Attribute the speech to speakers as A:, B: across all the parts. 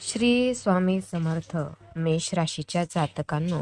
A: श्री स्वामी समर्थ. मेष राशीच्या जातकांनो,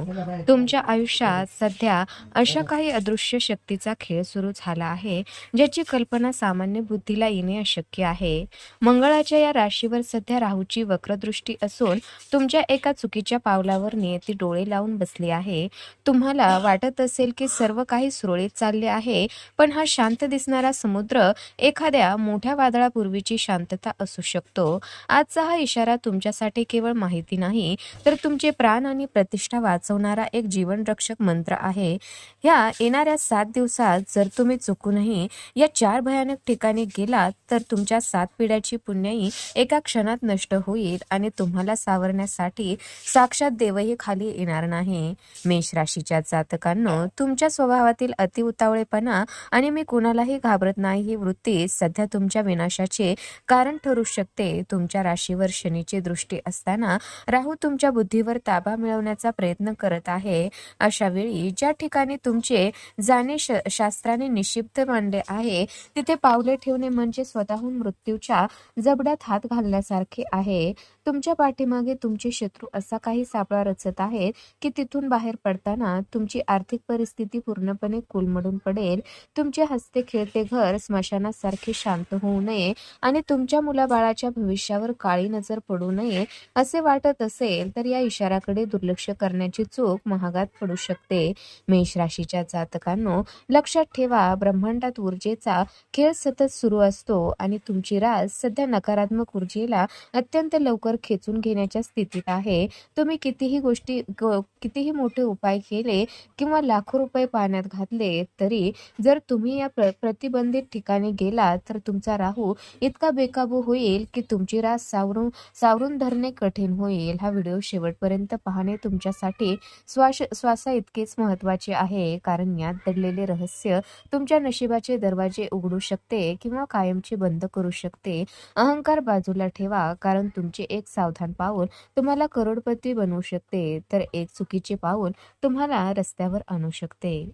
A: तुमच्या आयुष्यात सध्या अशा काही अदृश्य शक्तीचा खेळ सुरू झाला आहे ज्याची कल्पना सामान्य बुद्धीला येणे अशक्य आहे. मंगळाच्या या राशीवर सध्या राहूची वक्रदृष्टी असून तुमच्या एका चुकीच्या पावलावर नियती डोळे लावून बसली आहे. तुम्हाला वाटत असेल की सर्व काही सुरळीत चालले आहे, पण हा शांत दिसणारा समुद्र एखाद्या मोठ्या वादळापूर्वीची शांतता असू शकतो. आजचा हा इशारा तुमच्यासाठी केवळ माहिती नाही, तर तुमचे प्राण आणि प्रतिष्ठा वाचवणारा एक जीवनरक्षक मंत्र आहे. ह्या येणाऱ्या 7 दिवसात जर तुम्ही चुकूनही या 4 भयानक ठिकाणी गेलात तर तुमच्या 7 पिढ्याची पुण्याई एका क्षणात नष्ट होईल आणि तुम्हाला सावरण्यासाठी साक्षात देवही खाली येणार नाही. मेष राशीच्या जातकांनो, तुमच्या स्वभावातील अतिउतावळेपणा आणि मी कुणालाही घाबरत नाही ही वृत्ती सध्या तुमच्या विनाशाचे कारण ठरू शकते. तुमच्या राशीवर शनीची दृष्टी असताना राहू तुमच्या बुद्धीवर ताबा मिळवण्याचा प्रयत्न करत आहे. अशा वेळी ज्या ठिकाणी तुमचे जाणे शास्त्राने निक्षिप्त मानले आहे तिथे पावले ठेवणे म्हणजे स्वतःहून मृत्यूच्या जबड्यात हात घालण्यासारखे आहे. तुमच्या पाठीमागे तुमचे शत्रू असा काही सापळा रचत आहेत की तिथून बाहेर पडताना तुमची आर्थिक परिस्थिती पूर्णपणे कोलमडून पडेल. तुमचे हसते खेळते घर स्मशानासारखे शांत होऊ नये आणि तुमच्या मुलाबाळाच्या भविष्यावर काळी नजर पडू नये असे वाटत असेल तर या इशाराकडे दुर्लक्ष करण्याची चूक महागात पडू शकते. मेष राशीच्या जातकांनो, लक्षात ठेवा, ब्रह्मांडात ऊर्जेचा खेळ सतत सुरू असतो आणि तुमची रास सध्या नकारात्मक ऊर्जेला अत्यंत लवकर खेचून घेण्याच्या स्थितीत आहे. तुम्ही कितीही मोठे उपाय केले किंवा लाखो रुपये पाण्यात घातले तरी जर तुम्ही या प्रतिबंधित ठिकाणी गेलात तर तुमचा राहू इतका बेकाबू होईल की तुमची रास सावरून धरणे कठीण होईल. हा व्हिडिओ शेवटपर्यंत पाहणे तुमच्यासाठी श्वासा इतकेच महत्वाचे आहे, कारण यात दडलेले रहस्य तुमच्या नशिबाचे दरवाजे उघडू शकते किंवा कायमचे बंद करू शकते. अहंकार बाजूला ठेवा, कारण तुमचे एक सावधान पाऊल तुम्हाला करोडपती बनवू शकते, तर एक चुकीचे पाऊल तुम्हाला रस्त्यावर आणू शकते.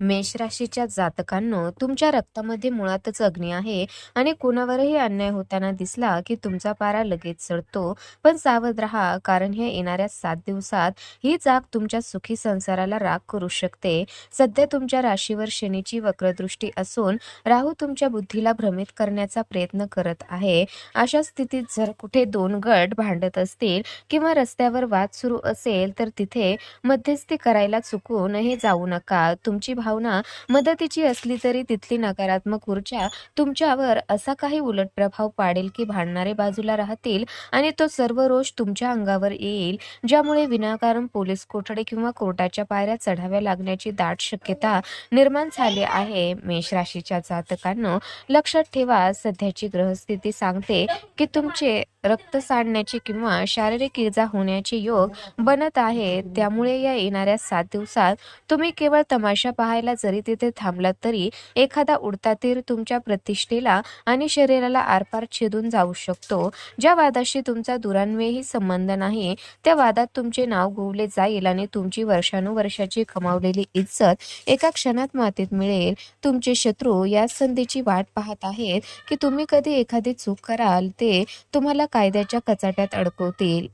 A: मेष राशीच्या जातकांनो, तुमच्या रक्तामध्ये मुळातच अग्नी आहे आणि कोणावरही अन्याय होताना दिसला की तुमचा पारा लगेच चढतो. पण सावध राहा, कारण हे येणाऱ्या 7 दिवसात ही जाग तुमच्या सुखी संसाराला राग करू शकते. सध्या तुमच्या राशीवर शनीची वक्रदृष्टी असून राहू तुमच्या बुद्धीला भ्रमित करण्याचा प्रयत्न करत आहे. अशा स्थितीत जर कुठे 2 गट भांडत असतील किंवा रस्त्यावर वाद सुरू असेल तर तिथे मध्यस्थी करायला चुकूनही जाऊ नका. तुमची भावना मदतीची असली तरी तिथली नकारात्मक ऊर्जा तुमच्यावर असा काही उलट प्रभाव पाडेल की भांडणारे बाजूला राहतील आणि तो सर्व रोष तुमच्या अंगावर येईल, ज्यामुळे विनाकारण पोलीस कोठडी किंवा कोर्टाच्या पायऱ्या चढाव्या लागण्याची दाट शक्यता निर्माण झाली आहे. मेष राशीच्या जातकांनो, लक्षात ठेवा, सध्याची ग्रहस्थिती सांगते की तुमचे रक्त सांडण्याचे किंवा शारीरिक इजा होण्याचे योग बनत आहेत. त्यामुळे या येणाऱ्या 7 दिवसात तुम्ही केवळ तमाशा पाहायला जरी तिथे थांबलात तरी एखादा उडता तीर तुमच्या प्रतिष्ठेला आणि शरीराला आरपार छेदून जाऊ शकतो. ज्या वादाशी तुमचा दुरान्वयही संबंध नाही त्या वादात तुमचे नाव गोवले जाईल आणि तुमची वर्षानुवर्षाची कमावलेली इज्जत एका क्षणात मातीत मिळेल. तुमचे शत्रू या संधीची वाट पाहत आहेत की तुम्ही कधी एखादी चूक कराल ते तुम्हाला कायद्याच्या कचाट्यात अडकवतील.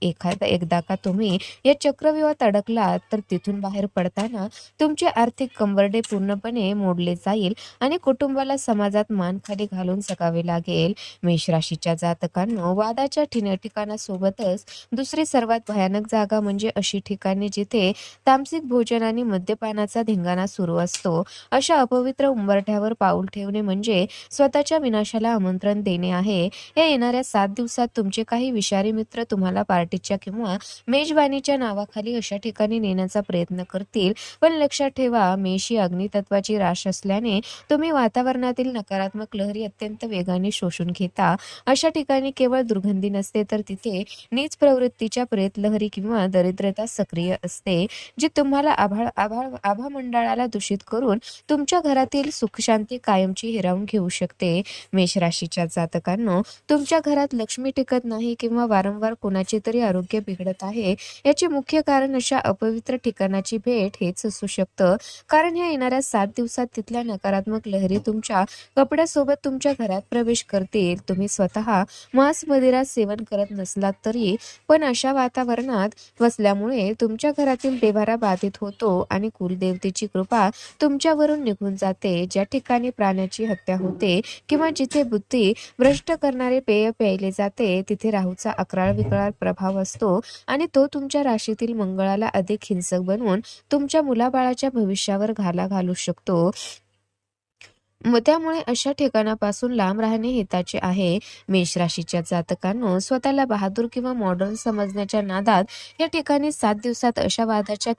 A: एकदा का तुम्ही या चक्रव्यूहात अडकलात तर तिथून बाहेर पडताना तुमचे आर्थिक कंबरडे पूर्णपणे मोडले जाईल आणि कुटुंबाला समाजात मान खाली घालून जगावे लागेल. मेष राशीच्या जातकांनो, वादाच्या ठिकाणासोबतच दुसरी सर्वात भयानक जागा म्हणजे अशी ठिकाणे जिथे तामसिक भोजन आणि मद्यपानाचा धिंगाणा सुरू असतो. अशा अपवित्र उंबरठ्यावर पाऊल ठेवणे म्हणजे स्वतःच्या विनाशाला आमंत्रण देणे आहे. या येणाऱ्या 7 दिवसात तुमचे काही विषारी मित्र तुम्हाला पार्टीच्या किंवा मेजबानीच्या नावाखाली अशा ठिकाणी नेण्याचा प्रयत्न करतील. पण लक्षात ठेवा, मेष ही अग्नितत्वाची राश असल्याने तुम्ही वातावरणातील नकारात्मक लहरी अत्यंत वेगाने शोषून घेता. अशा ठिकाणी केवळ दुर्गंधी नसते तर तिथे नीच प्रवृत्तीच्या प्रेत लहरी किंवा दरिद्रता सक्रिय असते, जी तुम्हाला आभामंडळाला दूषित करून तुमच्या घरातील सुखशांती कायमची हिरावून घेऊ शकते. मेष राशीच्या जातकांनो, तुमच्या घरात लक्ष्मी टिकत शकत नाही किंवा वारंवार कोणाचे तरी आरोग्य बिघडत आहे, याचे मुख्य कारण अशा अपवित्र ठिकाणाची भेट हेच असू शकतं. कारण ह्या येणाऱ्या 7 दिवसात तिथल्या नकारात्मक लहरी तुमच्या कपड्यासोबत तुमच्या घरात प्रवेश करतील. तुम्ही स्वतः मांस मदिरा सेवन करत नसलात तरी पण अशा वातावरणात बसल्यामुळे तुमच्या घरातील देव्हारा बाधित होतो आणि कुलदेवतेची कृपा तुमच्यावरून निघून जाते. ज्या ठिकाणी प्राण्याची हत्या होते किंवा जिथे बुद्धी भ्रष्ट करणारे पेय प्यायले जाते, तिथे राहूचा अक्राळ विक्राळ प्रभाव असतो आणि तो तुमच्या राशीतील मंगळाला अधिक हिंसक बनवून तुमच्या मुलाबाळाच्या भविष्यावर घाला घालू शकतो. त्यामुळे अशा ठिकाणापासून लांब राहणे हिताचे आहे. मेष राशीच्या जातकांनो, स्वतःला बहादूर किंवा मॉडर्न समजण्याच्या नादात या ठिकाणी 7 दिवसात अशा वादाच्या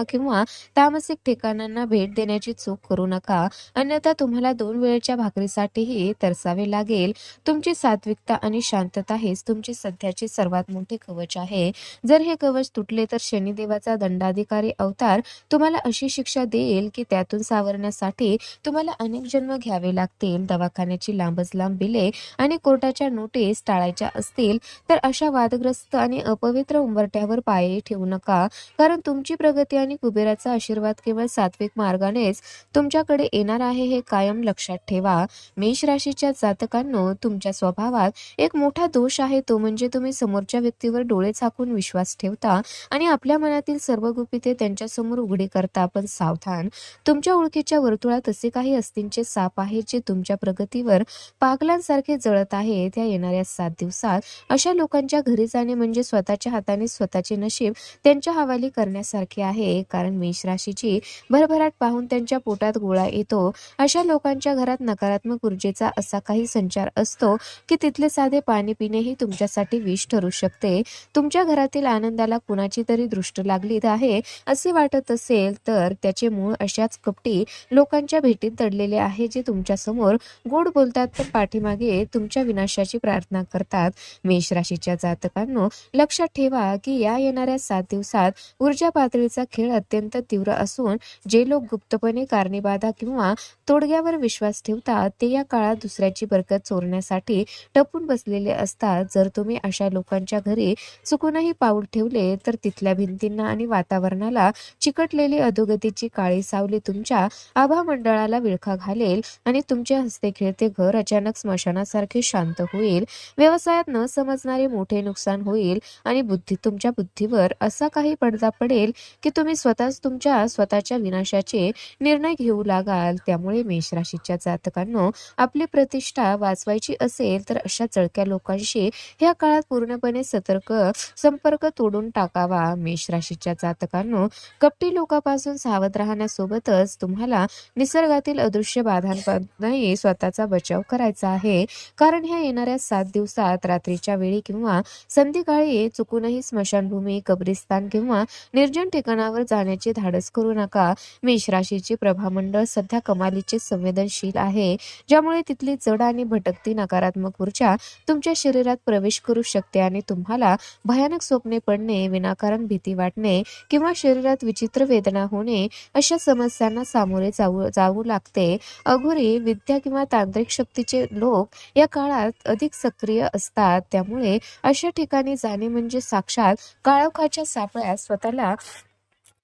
A: किंवा तामसिक ठिकाणांना भेट देण्याची चूक करू नका. अन्यथा तुम्हाला 2 वेळेच्या भाकरीसाठीही तरसावे लागेल. तुमची सात्विकता आणि शांतता हेच तुमचे सध्याचे सर्वात मोठे कवच आहे. जर हे कवच तुटले तर शनिदेवाचा दंडाधिकारी अवतार तुम्हाला अशी शिक्षा देईल की त्यातून सावरण्यासाठी तुम्हाला अनेक जन्म घ्यावे लागतील. दवाखान्याची लांबच लांब बिले आणि कोर्टाच्या नोटीस टाळायच्या असतील तर अशा वादग्रस्त आणि अपवित्र उंबरठ्यावर पायही ठेवू नका. कारण तुमची प्रगती आणि कुबेराचा आशीर्वाद केवळ सात्विक मार्गानेच तुमच्याकडे येणार आहे, हे कायम लक्षात ठेवा. मेष राशीच्या जातकांनो, तुमच्या स्वभावात एक मोठा दोष आहे, तो म्हणजे तुम्ही समोरच्या व्यक्तीवर डोळे झाकून विश्वास ठेवता आणि आपल्या मनातील सर्व गुपिते त्यांच्यासमोर उघडी करता. पण सावधान, तुमच्या ओळखीच्या वर्तुळात असे काही असतींचे साप आहेत जे तुमच्या प्रगतीवर पागलांसारखे जळत आहेत. त्या येणाऱ्या 7 दिवसात अशा लोकांच्या घरी जाणे म्हणजे स्वतःच्या हाताने स्वतःचे नशीब त्यांच्या हवाली करण्यासारखे आहे. कारण मेष राशीची भरभराट पाहून त्यांच्या पोटात गोळा येतो. अशा लोकांच्या घरात नकारात्मक ऊर्जेचा असा काही संचार असतो की तिथले साधे पाणी पिणेही तुमच्यासाठी विष ठरू शकते. तुमच्या घरातील आनंदाला कुणाची तरी दृष्ट लागली आहे असे वाटत असेल तर त्याचे मूळ अशाच कपटी लोकांच्या भेटीत दडलेले आहे, जे तुमच्या समोर गोड बोलतात पण पाठीमागे तुमच्या विनाशाची प्रार्थना करतात. मेष राशीच्या जातकांनो, लक्षात ठेवा की या येणाऱ्या 7 दिवसात ऊर्जा पातळीचा खेळ अत्यंत तीव्र असून जे लोक गुप्तपणे कारणीबाधा किंवा तोडग्यावर विश्वास ठेवतात ते या काळात दुसऱ्याची बरकत चोरण्यासाठी टपून बसलेले असतात. जर तुम्ही अशा लोकांच्या घरी चुकूनही पाऊल ठेवले तर तिथल्या भिंतींना आणि वातावरणाला चिकटलेली अधोगतीची काळी सावली तुमच्या आभा मंडळाला विळखा घालेल आणि तुमचे हसते खेळते घर अचानक स्मशानासारखे शांत होईल. व्यवसायात न समजणारे मोठे नुकसान होईल आणि तुमच्या बुद्धीवर असा काही पडदा पडेल की तुम्ही स्वतःच तुमच्या स्वतःच्या विनाशाचे निर्णय घेऊ लागाल. त्यामुळे मेष राशीच्या जातकांनो, आपली प्रतिष्ठा वाचवायची असेल तर अशा चळक्या लोकांशी ह्या काळात पूर्णपणे संपर्क तोडून टाकावा. मेष राशीच्या जातकांनो, कपटी लोकांपासून सावध राहण्यासोबतच तुम्हाला निसर्गातील अदृश्य बाधांपासूनही स्वतःचा बचाव करायचा आहे. कारण ह्या येणाऱ्या 7 दिवसात रात्रीच्या वेळी किंवा संध्याकाळी चुकूनही स्मशानभूमी, कब्रिस्तान किंवा निर्जन ठिकाणावर जाण्याचे धाडस करू नका. मेष राशीचे प्रभामंडळ सध्या कमालीचे संवेदनशील आहे, ज्यामुळे तिथली जड आणि भटकती नकारात्मक ऊर्जा तुमच्या शरीरात प्रवेश करू शकते आणि तुम्हाला भयानक स्वप्ने पडणे, विनाकारण भीती वाटणे किंवा शरीरात विचित्र वेदना होणे अशा समस्यांना सामोरे जाऊ लागते. अघोरी, विद्या किंवा तांत्रिक शक्तीचे लोक या काळात अधिक सक्रिय असतात. त्यामुळे अशा ठिकाणी जाणे म्हणजे साक्षात काळोखाच्या सापळ्यात स्वतःला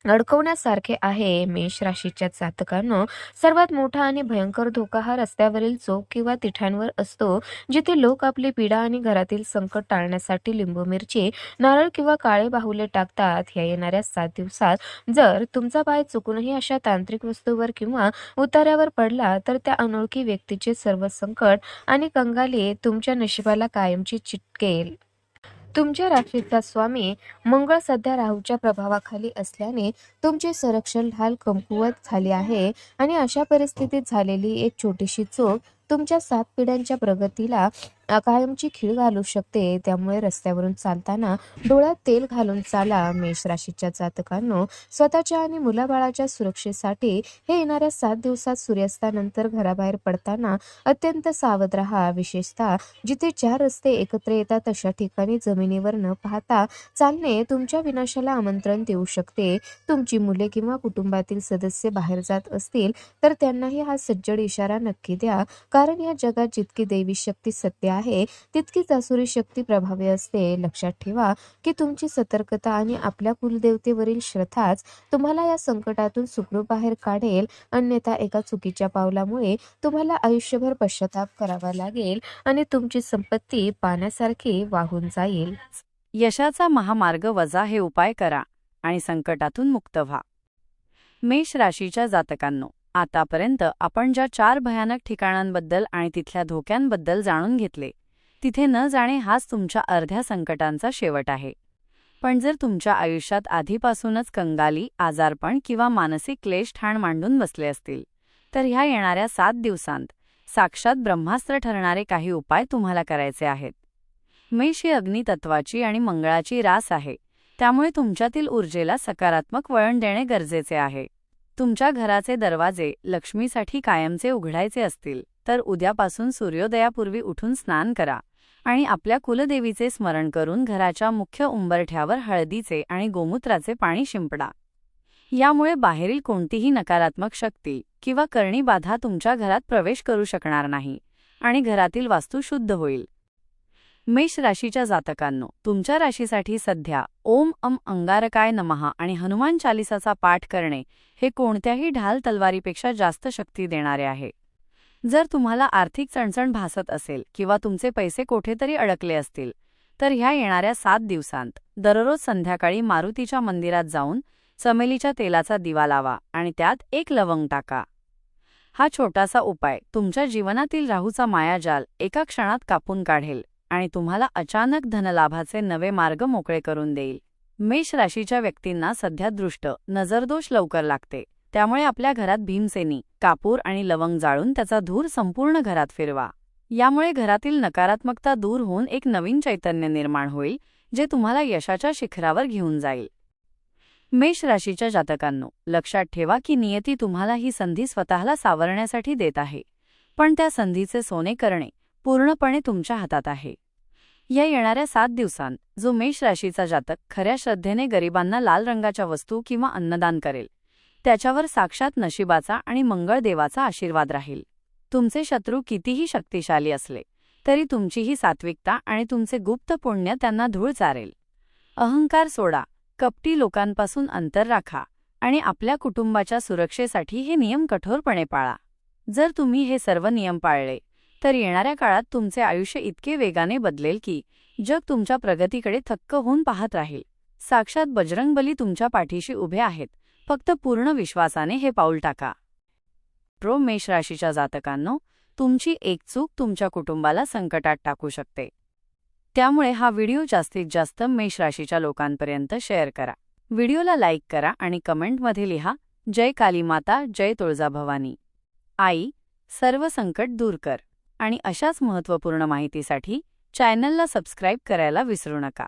A: अडकवण्यासारखे आहे. मेष राशीच्या जातकांनो, सर्वात मोठा आणि भयंकर धोका हा रस्त्यावरील चौक किंवा तिठांवर असतो, जिथे लोक आपली पीडा आणि घरातील संकट टाळण्यासाठी लिंबू मिरची, नारळ किंवा काळे बाहुले टाकतात. ह्या येणाऱ्या 7 दिवसात जर तुमचा पाय चुकूनही अशा तांत्रिक वस्तूवर किंवा उतार्यावर पडला तर त्या अनोळखी व्यक्तीचे सर्व संकट आणि कंगाली तुमच्या नशिबाला कायमची चिटकेल. तुमच्या राशीचा स्वामी मंगळ सध्या राहूच्या प्रभावाखाली असल्याने तुमचे संरक्षण ढाल कमकुवत झाले आहे आणि अशा परिस्थितीत झालेली एक छोटीशी चूक तुमच्या 7 पिढ्यांच्या प्रगतीला कायमची खीळ घालू शकते. त्यामुळे रस्त्यावरून चालताना डोळ्यात तेल घालून चाला. मेष राशीच्या जातकांनो, स्वतःच्या आणि मुलाबाळाच्या सुरक्षेसाठी हे येणाऱ्या 7 दिवसात सूर्यास्तानंतर घराबाहेर पडताना अत्यंत सावध राहा. विशेषतः जिथे 4 रस्ते एकत्र येतात अशा ठिकाणी जमिनीवर न पाहता चालणे तुमच्या विनाशाला आमंत्रण देऊ शकते. तुमची मुले किंवा कुटुंबातील सदस्य बाहेर जात असतील तर त्यांनाही हा सज्जड इशारा नक्की द्या. कारण या जगात जितकी दैवी शक्ती सत्य आहे तितकीच आसुरी शक्ती प्रभावी असते. लक्षात ठेवा की तुमची सतर्कता आणि आपल्या कुलदेवतेवरील श्रद्धाच तुम्हाला या संकटातून सुखरूप बाहेर काढेल. अन्यथा एका चुकीच्या पावलामुळे तुम्हाला आयुष्यभर पश्चाताप करावा लागेल आणि तुमची संपत्ती पाण्यासारखी वाहून जाईल.
B: यशाचा महामार्ग वजा हे उपाय करा आणि संकटातून मुक्त व्हा. मेष राशीच्या जातकांनो, आतापर्यंत आपण ज्या 4 भयानक ठिकाणांबद्दल आणि तिथल्या धोक्यांबद्दल जाणून घेतले, तिथे न जाणे हाच तुमच्या अर्ध्या संकटांचा शेवट आहे. पण जर तुमच्या आयुष्यात आधीपासूनच कंगाली, आजारपण किंवा मानसिक क्लेश ठाण मांडून बसले असतील, तर ह्या येणाऱ्या 7 दिवसांत साक्षात ब्रह्मास्त्र ठरणारे काही उपाय तुम्हाला करायचे आहेत. मेष ही अग्नितत्वाची आणि मंगळाची रास आहे, त्यामुळे तुमच्यातील ऊर्जेला सकारात्मक वळण देणे गरजेचे आहे. तुमच्या घराचे दरवाजे लक्ष्मीसाठी कायमचे उघडायचे असतील तर उद्यापासून सूर्योदयापूर्वी उठून स्नान करा आणि आपल्या कुलदेवीचे स्मरण करून घराच्या मुख्य उंबरठ्यावर हळदीचे आणि गोमूत्राचे पाणी शिंपडा. यामुळे बाहेरील कोणतीही नकारात्मक शक्ती किंवा करणी बाधा तुमच्या घरात प्रवेश करू शकणार नाही आणि घरातील वास्तू शुद्ध होईल. मेष राशीच्या जातकांनो, तुमच्या राशीसाठी सध्या ओम अंगारकाय नमः आणि हनुमान चालिसाचा पाठ करणे हे कोणत्याही ढाल तलवारीपेक्षा जास्त शक्ती देणारे आहे. जर तुम्हाला आर्थिक चणचण भासत असेल किंवा तुमचे पैसे कुठेतरी अडकले असतील, तर ह्या येणाऱ्या 7 दिवसांत दररोज संध्याकाळी मारुतीच्या मंदिरात जाऊन चमेलीच्या तेलाचा दिवा लावा आणि त्यात 1 लवंग टाका. हा छोटासा उपाय तुमच्या जीवनातील राहूचा मायाजाल एका क्षणात कापून काढेल आणि तुम्हाला अचानक धनलाभाचे नवे मार्ग मोकळे करून देईल. मेष राशीच्या व्यक्तींना सध्या दृष्ट नजरदोष लवकर लागते, त्यामुळे आपल्या घरात भीमसेनी, कापूर आणि लवंग जाळून त्याचा धूर संपूर्ण घरात फिरवा. यामुळे घरातील नकारात्मकता दूर होऊन एक नवीन चैतन्य निर्माण होईल, जे तुम्हाला यशाच्या शिखरावर घेऊन जाईल. मेष राशीच्या जातकांनो, लक्षात ठेवा की नियती तुम्हाला ही संधी स्वतःला सावरण्यासाठी देत आहे, पण त्या संधीचे सोने करणे पूर्णपणे तुमच्या हातात आहे. या येणाऱ्या 7 दिवसांत जो मेष राशीचा जातक खऱ्या श्रद्धेने गरिबांना लाल रंगाच्या वस्तू किंवा अन्नदान करेल, त्याच्यावर साक्षात नशिबाचा आणि मंगळदेवाचा आशीर्वाद राहील. तुमचे शत्रू कितीही शक्तिशाली असले तरी तुमची ही सात्विकता आणि तुमचे गुप्त पुण्य त्यांना धूळ चारेल. अहंकार सोडा, कपटी लोकांपासून अंतर राखा आणि आपल्या कुटुंबाच्या सुरक्षेसाठी हे नियम कठोरपणे पाळा. जर तुम्ही हे सर्व नियम पाळले तर येणाऱ्या काळात तुमचे आयुष्य इतके वेगाने बदलेल की जग तुमच्या प्रगतीकडे थक्क होऊन पाहत राहील. साक्षात बजरंगबली तुमच्या पाठीशी उभे आहेत, फक्त पूर्ण विश्वासाने हे पाऊल टाका. मेष राशीच्या जातकांनो, तुमची एक चूक तुमच्या कुटुंबाला संकटात टाकू शकते. त्यामुळे हा व्हिडिओ जास्तीत जास्त मेष राशीच्या लोकांपर्यंत शेअर करा. व्हिडिओला लाईक करा आणि कमेंटमध्ये लिहा, जय काली माता, जय तुळजाभवानी. आई सर्व संकट दूर कर. आणि अशाच महत्त्वपूर्ण माहितीसाठी चॅनलला सबस्क्राईब करायला विसरू नका.